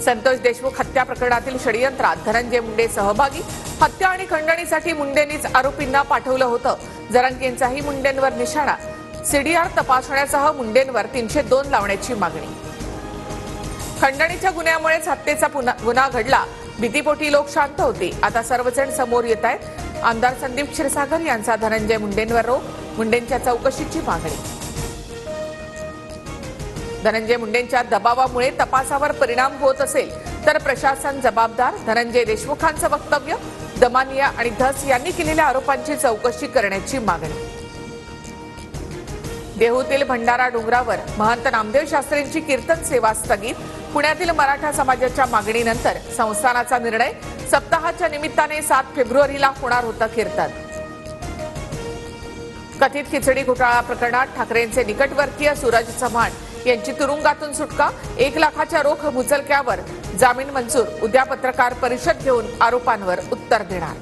संतोष देशमुख हत्या प्रकरणातील षडयंत्रात धनंजय मुंडे सहभागी. हत्या आणि खंडणीसाठी मुंडेंनीच आरोपींना पाठवलं होतं. जरांगेंचाही मुंडेंवर निशाणा. सीडीआर तपासण्यासह मुंडेंवर 302 लावण्याची मागणी. खंडणीच्या गुन्ह्यामुळेच हत्येचा गुन्हा घडला. भीतीपोटी लोक शांत होते. आता सर्वजण समोर येत आहेत. आमदार संदीप क्षीरसागर यांचा धनंजय मुंडेंवर रोख. मुंडेंच्या चौकशीची मागणी. धनंजय मुंडेंच्या दबावामुळे तपासावर परिणाम होत असेल तर प्रशासन जबाबदार. धनंजय देशमुखांचं वक्तव्य. दमानिया आणि धस यांनी केलेल्या आरोपांची चौकशी करण्याची मागणी. देहूतील भंडारा डोंगरावर महंत नामदेव शास्त्रींची कीर्तन सेवा स्थगित. पुण्यातील मराठा समाजाच्या मागणीनंतर संस्थानाचा निर्णय. सप्ताहाच्या निमित्ताने 7 फेब्रुवारीला होणार होतं कीर्तन. कथित खिचडी घोटाळा प्रकरणात ठाकरेंचे निकटवर्तीय सूरज चव्हाण यांची तुरुंगातून सुटका. 1 लाखाच्या रोख मुचलक्यावर जामीन मंजूर. उद्या पत्रकार परिषद घेऊन आरोपांवर उत्तर देणार.